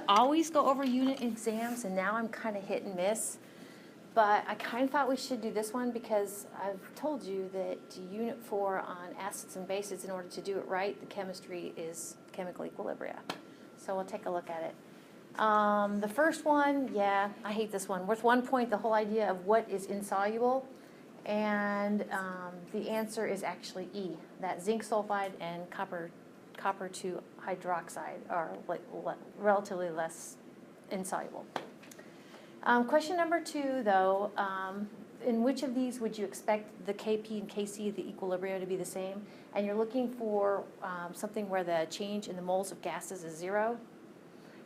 always go over unit exams, and now I'm kind of hit and miss. But I kind of thought we should do this one because I've told you that Unit 4 on acids and bases, in order to do it right, the chemistry is chemical equilibria. So we'll take a look at it. The first one, yeah, I hate this one. Worth 1 point, the whole idea of what is insoluble. And the answer is actually E, that zinc sulfide and copper 2 hydroxide are relatively less insoluble. Question number 2, though, in which of these would you expect the Kp and Kc, the equilibrium, to be the same? And you're looking for something where the change in the moles of gases is 0.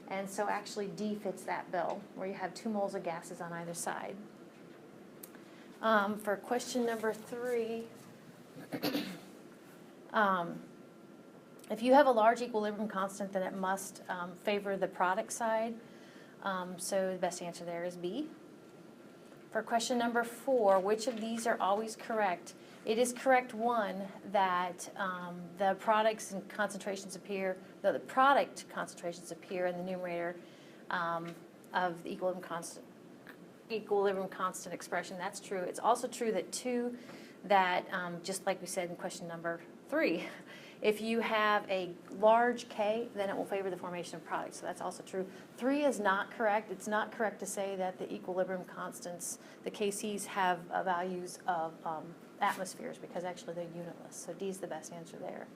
And so actually D fits that bill, where you have 2 moles of gases on either side. For question number 3, if you have a large equilibrium constant, then it must favor the product side. So the best answer there is B. For question number 4, which of these are always correct? It is correct, 1, that the products and concentrations appear, the product concentrations appear in the numerator of the equilibrium constant expression. That's true. It's also true that 2, that just like we said in question number 3, if you have a large K, then it will favor the formation of products. So that's also true. 3 is not correct. It's not correct to say that the equilibrium constants, the Kc's, have values of atmospheres, because actually they're unitless. So D is the best answer there.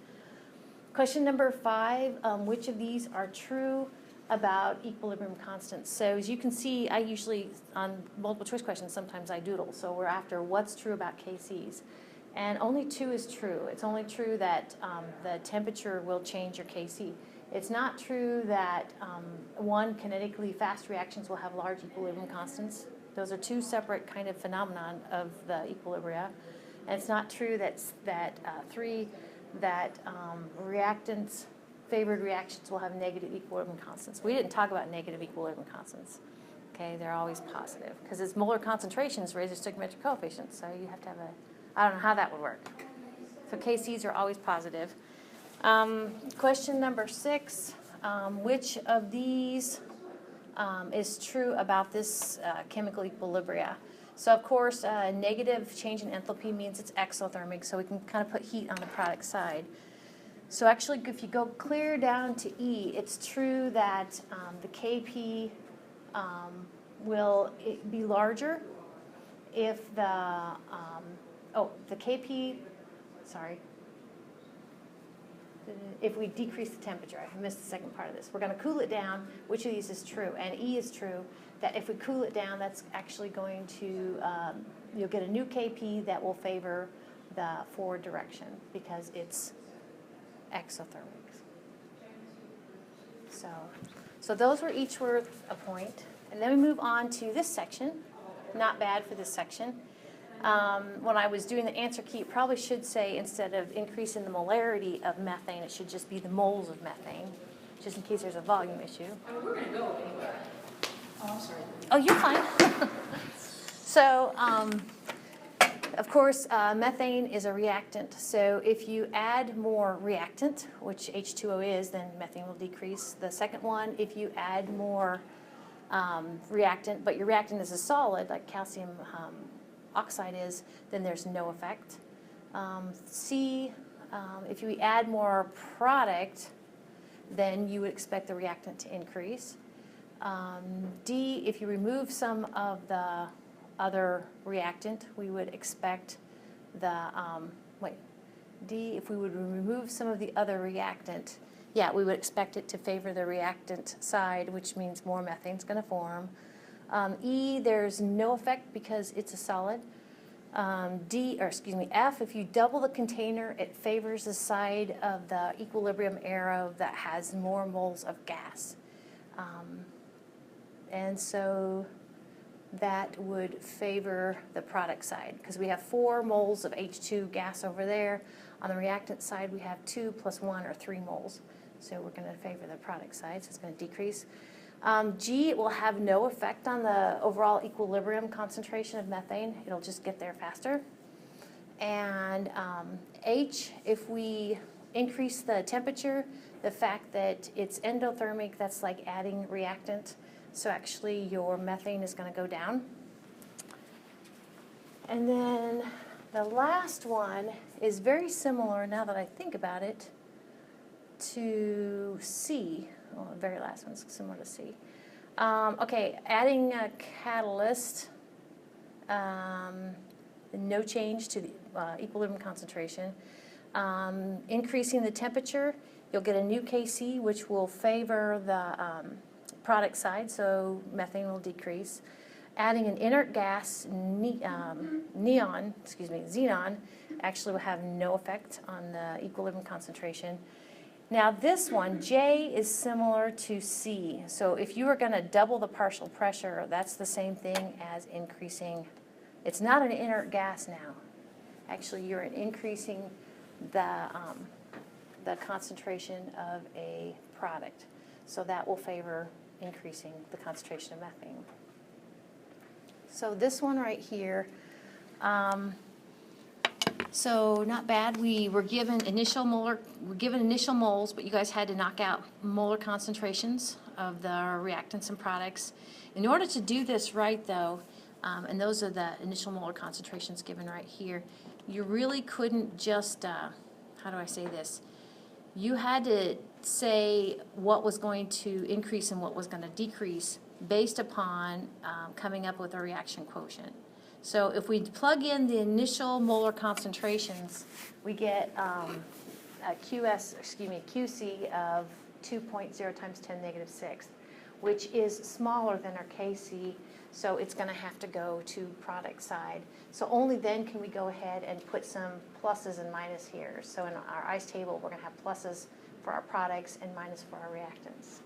Question number 5, which of these are true about equilibrium constants? So as you can see, I usually, on multiple choice questions, sometimes I doodle. So we're after what's true about Kc's. And only 2 is true. It's only true that the temperature will change your Kc. It's not true that 1, kinetically fast reactions will have large equilibrium constants. Those are 2 separate kind of phenomenon of the equilibria. And it's not true that 3, that reactants, favored reactions will have negative equilibrium constants. We didn't talk about negative equilibrium constants. Okay, they're always positive because it's molar concentrations raise their stoichiometric coefficient. So you have to have a, I don't know how that would work. So Kc's are always positive. Question number 6, which of these is true about this chemical equilibria? So of course, negative change in enthalpy means it's exothermic, so we can kind of put heat on the product side. So actually, if you go clear down to E, it's true that the Kp will be larger if the Kp, sorry, if we decrease the temperature. I missed the second part of this. We're going to cool it down. Which of these is true? And E is true, that if we cool it down, that's actually going to, you'll get a new Kp that will favor the forward direction because it's exothermic. So those were each worth a point. And then we move on to this section. Not bad for this section. When I was doing the answer key, it probably should say, instead of increase in the molarity of methane, it should just be the moles of methane, just in case there's a volume issue. I mean, we're going to go anywhere. Oh, I'm sorry. Oh, you're fine. So, of course, methane is a reactant. So if you add more reactant, which H2O is, then methane will decrease. The second one, if you add more reactant, but your reactant is a solid, like calcium oxide is, then there's no effect. C, if you add more product, then you would expect the reactant to increase. D, if you remove some of the other reactant, we would expect the, D, if we would remove some of the other reactant, yeah, we would expect it to favor the reactant side, which means more methane's going to form. E, there's no effect because it's a solid. F, if you double the container, it favors the side of the equilibrium arrow that has more moles of gas. And so that would favor the product side because we have 4 moles of H2 gas over there. On the reactant side, we have 2 plus 1 or 3 moles. So we're going to favor the product side, so it's going to decrease. G, it will have no effect on the overall equilibrium concentration of methane. It'll just get there faster. And H, if we increase the temperature, The fact that it's endothermic, that's like adding reactant. So actually your methane is going to go down. And then the last one is very similar, now that I think about it, to C. Well, the very last one's similar to C. Okay, adding a catalyst, no change to the equilibrium concentration. Increasing the temperature, you'll get a new KC, which will favor the product side, so methane will decrease. Adding an inert gas, xenon, actually will have no effect on the equilibrium concentration. Now this one, J, is similar to C. So if you were going to double the partial pressure, that's the same thing as increasing. It's not an inert gas now. Actually, you're increasing the concentration of a product. So that will favor increasing the concentration of methane. So this one right here, so not bad. We were given initial moles, but you guys had to knock out molar concentrations of the reactants and products. In order to do this right, though, and those are the initial molar concentrations given right here, you really couldn't just, how do I say this? You had to say what was going to increase and what was going to decrease based upon coming up with a reaction quotient. So if we plug in the initial molar concentrations, we get a QC of 2.0 times 10 negative 6, which is smaller than our KC, so it's going to have to go to product side. So only then can we go ahead and put some pluses and minuses here. So in our ICE table, we're going to have pluses for our products and minus for our reactants.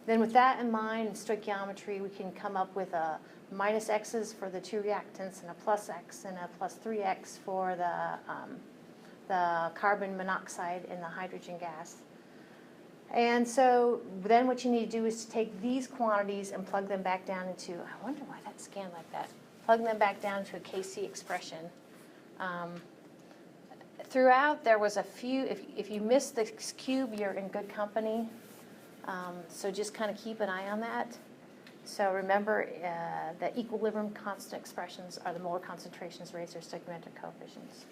Then with that in mind, in stoichiometry, we can come up with a minus x's for the two reactants and a plus x and a plus 3x for the carbon monoxide and the hydrogen gas. And so then what you need to do is to take these quantities and plug them back down into, I wonder why that scanned like that, plug them back down to a KC expression. Throughout, there was a few, if you missed the cube, you're in good company. So just kind of keep an eye on that. So remember, the equilibrium constant expressions are the molar concentrations raised their stoichiometric coefficients.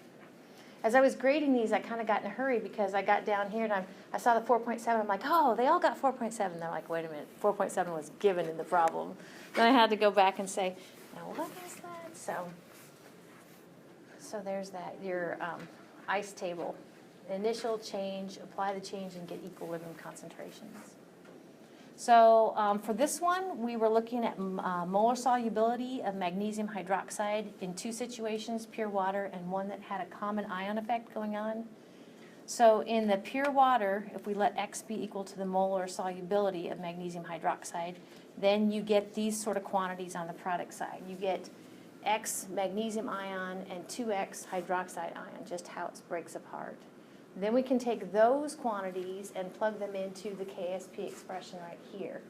As I was grading these, I kind of got in a hurry because I got down here and I saw the 4.7. I'm like, oh, they all got 4.7. They're like, wait a minute, 4.7 was given in the problem. Then I had to go back and say, now what is that? So there's that, your ICE table. Initial change, apply the change, and get equilibrium concentrations. So for this one, we were looking at molar solubility of magnesium hydroxide in two situations, pure water and one that had a common ion effect going on. So in the pure water, if we let X be equal to the molar solubility of magnesium hydroxide, then you get these sort of quantities on the product side. You get X magnesium ion and 2X hydroxide ion, just how it breaks apart. Then we can take those quantities and plug them into the KSP expression right here,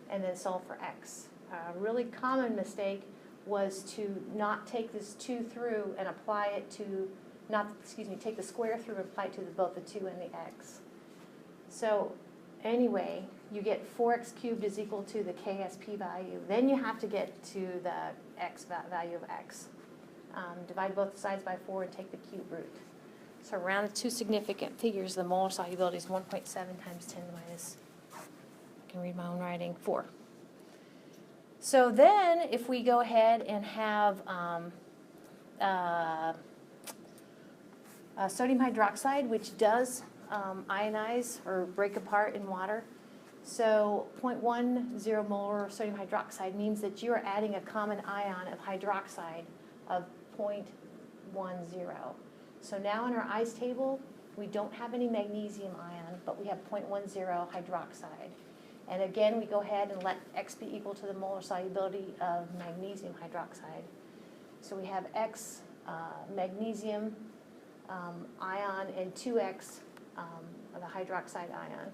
and then solve for X. A really common mistake was to not take this 2 through and apply it to, take the square through and apply it to both the 2 and the X. So anyway, you get 4X cubed is equal to the KSP value. Then you have to get to the X value of X. Divide both sides by 4 and take the cube root. So rounded to significant figures, the molar solubility is 1.7 times 10 to the minus, I can read my own writing, 4. So then if we go ahead and have sodium hydroxide, which does ionize or break apart in water, so 0.10 molar sodium hydroxide means that you are adding a common ion of hydroxide of 0.10. So now in our ICE table, we don't have any magnesium ion, but we have 0.10 hydroxide. And again, we go ahead and let X be equal to the molar solubility of magnesium hydroxide. So we have X magnesium ion and 2X of the hydroxide ion.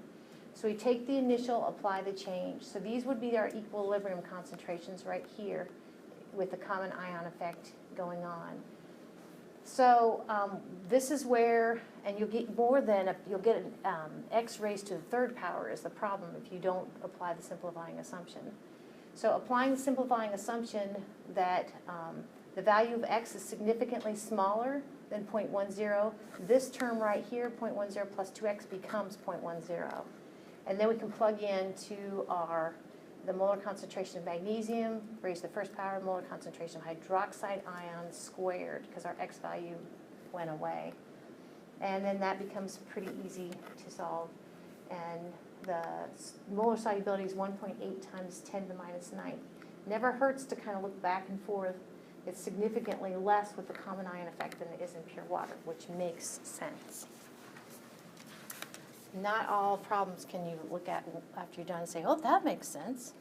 So we take the initial, apply the change. So these would be our equilibrium concentrations right here with the common ion effect going on. So this is where, and you'll get more than, you'll get x raised to the third power is the problem if you don't apply the simplifying assumption. So applying the simplifying assumption that the value of x is significantly smaller than 0.10, this term right here, 0.10 plus 2x becomes 0.10. And then we can plug into the molar concentration of magnesium, raise the first power, molar concentration of hydroxide ion squared, because our x value went away. And then that becomes pretty easy to solve. And the molar solubility is 1.8 times 10 to the minus 9. Never hurts to kind of look back and forth. It's significantly less with the common ion effect than it is in pure water, which makes sense. Not all problems can you look at after you're done and say, oh, that makes sense.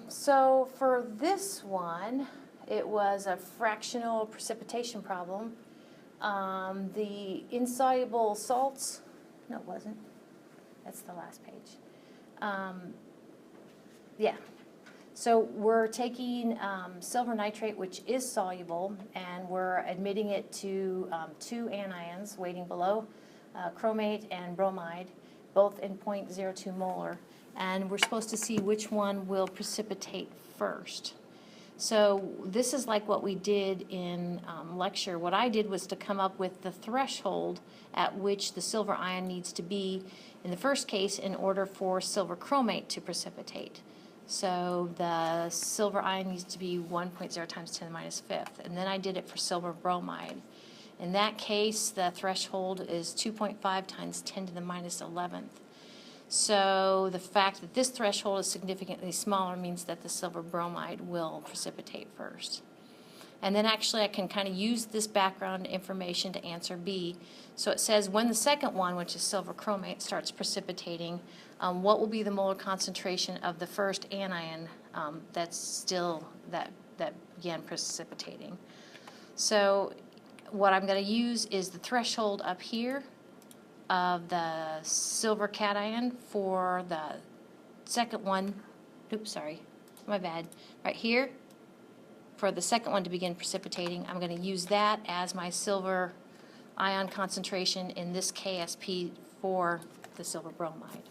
So for this one, it was a fractional precipitation problem. The insoluble salts, no, it wasn't. That's the last page. Yeah. So we're taking silver nitrate, which is soluble, and we're admitting it to two anions waiting below, chromate and bromide, both in 0.02 molar. And we're supposed to see which one will precipitate first. So this is like what we did in lecture. What I did was to come up with the threshold at which the silver ion needs to be in the first case in order for silver chromate to precipitate. So the silver ion needs to be 1.0 times 10 to the minus fifth. And then I did it for silver bromide. In that case, the threshold is 2.5 times 10 to the minus 11th. So the fact that this threshold is significantly smaller means that the silver bromide will precipitate first. And then actually I can kind of use this background information to answer B. So it says when the second one, which is silver chromate, starts precipitating, what will be the molar concentration of the first anion that's still, that began precipitating. So what I'm going to use is the threshold up here of the silver cation for the second one. Oops, sorry, my bad. Right here, for the second one to begin precipitating, I'm going to use that as my silver ion concentration in this KSP for the silver bromide.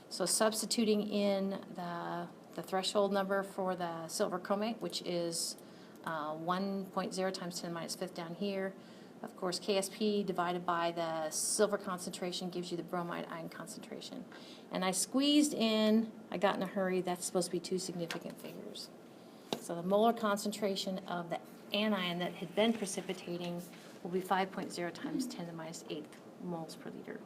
So substituting in the threshold number for the silver chromate, which is 1.0 times 10 to the minus fifth down here. Of course, KSP divided by the silver concentration gives you the bromide ion concentration. And I squeezed in, I got in a hurry, that's supposed to be two significant figures. So the molar concentration of the anion that had been precipitating will be 5.0 times 10 to the minus 8th moles per liter.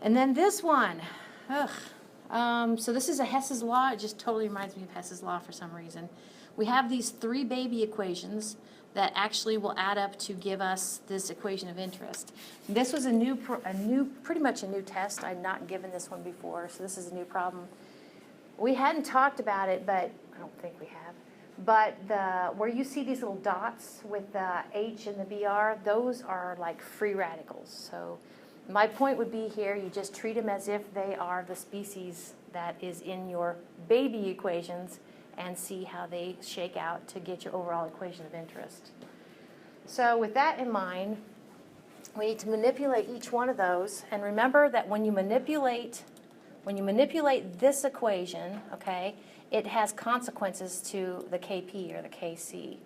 And then this one, so this is a Hess's law. It just totally reminds me of Hess's law for some reason. We have these three baby equations that actually will add up to give us this equation of interest. This was pretty much a new test. I'd not given this one before, so this is a new problem. We hadn't talked about it, but I don't think we have. But where you see these little dots with the H and the Br, those are like free radicals. So my point would be here, you just treat them as if they are the species that is in your baby equations and see how they shake out to get your overall equation of interest. So with that in mind, we need to manipulate each one of those. And remember that when you manipulate this equation, okay, it has consequences to the Kp or the Kc.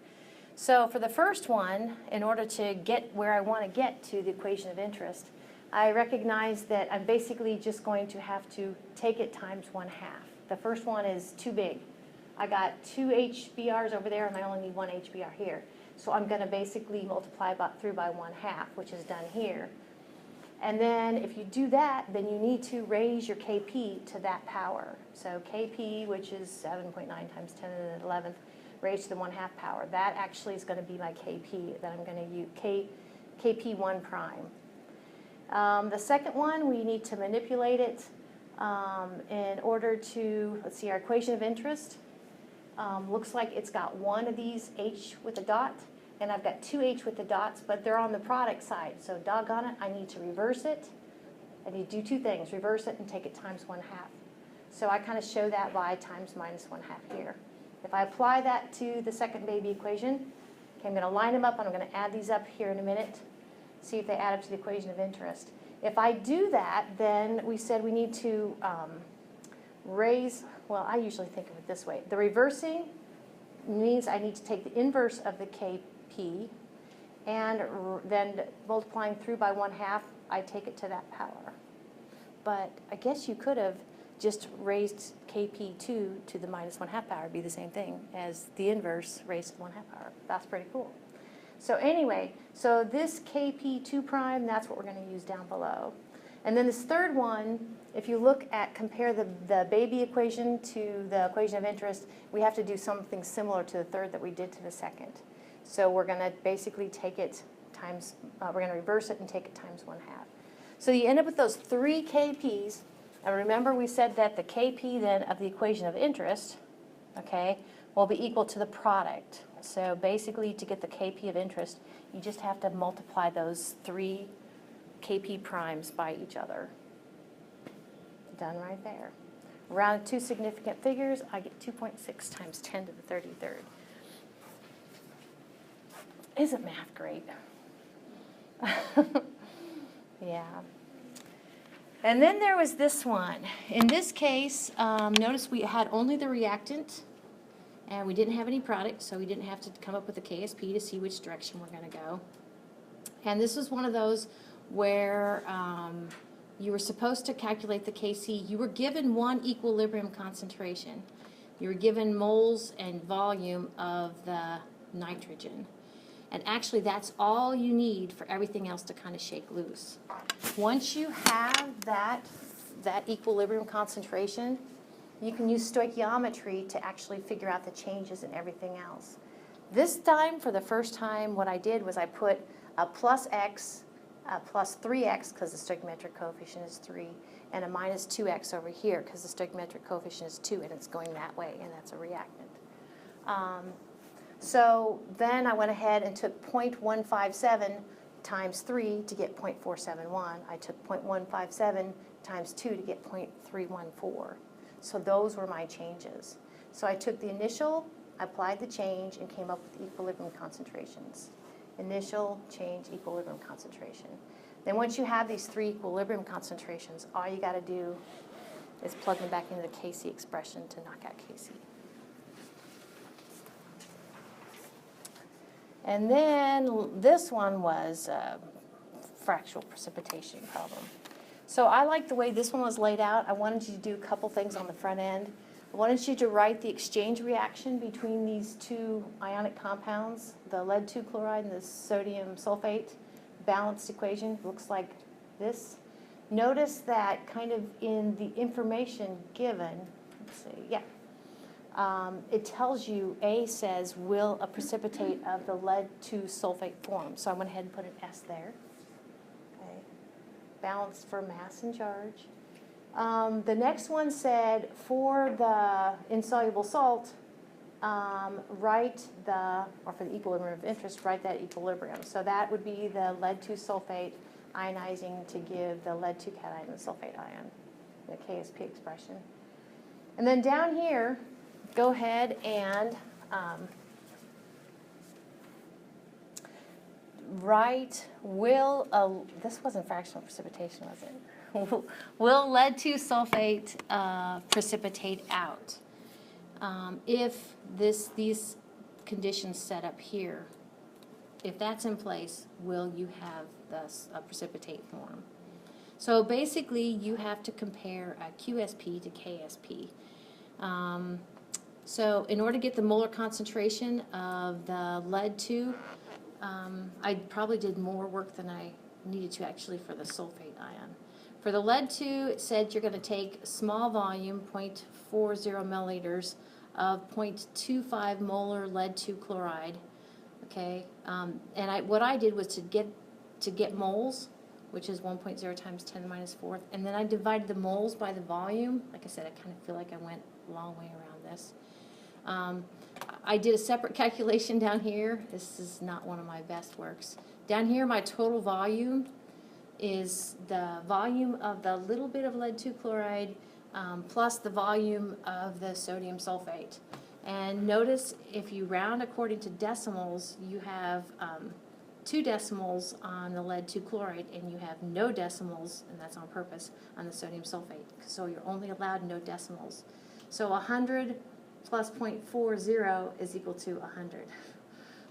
So for the first one, in order to get where I want to get to the equation of interest, I recognize that I'm basically just going to have to take it times 1/2. The first one is too big. I got 2 HBRs over there and I only need 1 HBr here. So I'm going to basically multiply through by 1/2, which is done here. And then if you do that, then you need to raise your Kp to that power. So Kp, which is 7.9 times 10 to the 11th, raised to the 1/2 power. That actually is going to be my Kp that I'm going to use, Kp1 prime. The second one, we need to manipulate it in order to, let's see, our equation of interest. Looks like it's got one of these H with a dot, and I've got 2 H with the dots, but they're on the product side. So doggone it, I need to reverse it. I need to do two things, reverse it and take it times 1/2. So I kind of show that by times minus 1/2 here. If I apply that to the second baby equation, okay, I'm going to line them up, and I'm going to add these up here in a minute, see if they add up to the equation of interest. If I do that, then we said we need to raise, well, I usually think of it this way. The reversing means I need to take the inverse of the KP, and then multiplying through by 1/2, I take it to that power. But I guess you could have just raised KP2 to the minus 1/2 power. It'd be the same thing as the inverse raised to the 1/2 power. That's pretty cool. So anyway, so this KP2 prime, that's what we're going to use down below. And then this third one, if you look at, compare the baby equation to the equation of interest, we have to do something similar to the third that we did to the second. So we're going to basically take it times, we're going to reverse it and take it times 1/2. So you end up with those 3 KPs. And remember we said that the KP then of the equation of interest, okay, will be equal to the product. So basically to get the KP of interest, you just have to multiply those 3 KP primes by each other. Done right there. Round 2 significant figures, I get 2.6 times 10 to the 33rd. Isn't math great? Yeah. And then there was this one. In this case, notice we had only the reactant, and we didn't have any product, so we didn't have to come up with a KSP to see which direction we're going to go. And this was one of those where you were supposed to calculate the KC. You were given one equilibrium concentration. You were given moles and volume of the nitrogen. And actually, that's all you need for everything else to kind of shake loose. Once you have that equilibrium concentration, you can use stoichiometry to actually figure out the changes in everything else. This time, for the first time, what I did was I put a plus x, a plus 3x, because the stoichiometric coefficient is 3, and a minus 2x over here, because the stoichiometric coefficient is 2, and it's going that way, and that's a reactant. So then I went ahead and took 0.157 times 3 to get 0.471. I took 0.157 times 2 to get 0.314. So those were my changes. So I took the initial, applied the change, and came up with equilibrium concentrations. Initial, change, equilibrium concentration. Then once you have these 3 equilibrium concentrations, all you got to do is plug them back into the Kc expression to knock out Kc. And then this one was a fractional precipitation problem. So I like the way this one was laid out. I wanted you to do a couple things on the front end. I wanted you to write the exchange reaction between these 2 ionic compounds, the lead 2 chloride and the sodium sulfate. Balanced equation looks like this. Notice that kind of in the information given, let's see, yeah. It tells you, A says, will a precipitate of the lead 2 sulfate form? So I went ahead and put an S there. Okay. Balanced for mass and charge. The next one said, for the insoluble salt, write the, or for the equilibrium of interest, write that equilibrium. So that would be the lead 2 sulfate ionizing to give the lead 2 cation and the sulfate ion, the KSP expression. And then down here, go ahead and write, this wasn't fractional precipitation, was it? Will lead 2 sulfate precipitate out? If these conditions set up here, if that's in place, will you have thus a precipitate form? So basically, you have to compare a QSP to KSP. So in order to get the molar concentration of the lead 2, I probably did more work than I needed to actually for the sulfate ion. For the lead 2, it said you're going to take small volume, 0.40 milliliters, of 0.25 molar lead 2 chloride. Okay, and what I did was to get moles, which is 1.0 times 10 to the minus 4th, and then I divided the moles by the volume. Like I said, I kind of feel like I went a long way around this. I did a separate calculation down here. This is not one of my best works. Down here, my total volume is the volume of the little bit of lead 2 chloride plus the volume of the sodium sulfate. And notice if you round according to decimals, you have 2 decimals on the lead 2 chloride, and you have no decimals, and that's on purpose, on the sodium sulfate. So you're only allowed no decimals. So 100 plus 0.40 is equal to 100.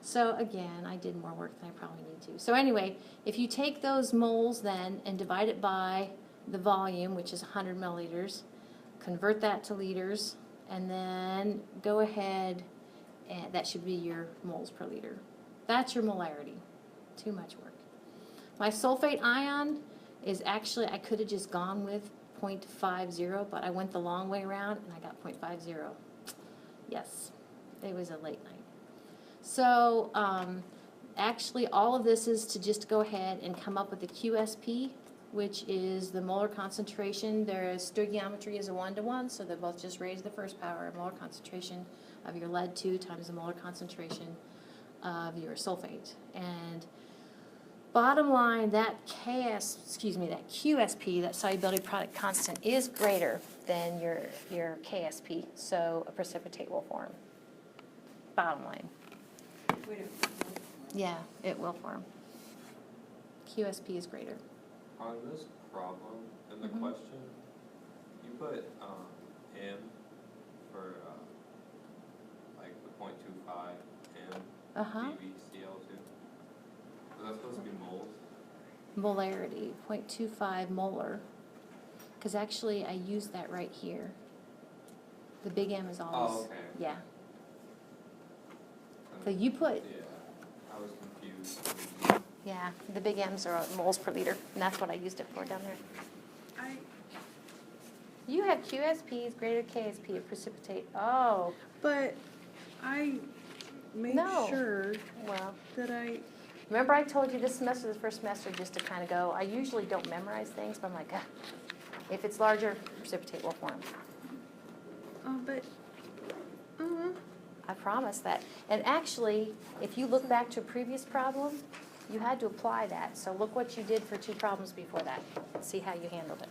So again, I did more work than I probably need to. So anyway, if you take those moles then and divide it by the volume, which is 100 milliliters, convert that to liters, and then go ahead, and that should be your moles per liter. That's your molarity. Too much work. My sulfate ion is actually, I could have just gone with 0.50, but I went the long way around and I got 0.50. Yes, it was a late night. So actually all of this is to just go ahead and come up with the QSP, which is the molar concentration. Their stoichiometry is a 1-to-1, so they both just raise the first power, molar concentration of your lead 2 times the molar concentration of your sulfate. And bottom line, that QSP, that solubility product constant, is greater than your KSP, so a precipitate will form. Bottom line. Wait a minute. Yeah, it will form. QSP is greater. On this problem in the Mhm. question, you put M for like the 0.25 M BBCl2. Was that supposed to be moles? Molarity, 0.25 molar. Because actually, I used that right here. The big M is always. Oh, okay. Yeah. So you put. Yeah, I was confused. Yeah, the big M's are moles per liter, and that's what I used it for down there. You have QSPs greater KSP of precipitate. Oh, But I made No. sure well. that I, Remember I told you this semester, the first semester, just to kind of go, I usually don't memorize things, but I'm like, if it's larger, precipitate will form. but, I promise that. And actually, if you look back to a previous problem, you had to apply that. So look what you did for 2 problems before that. See how you handled it.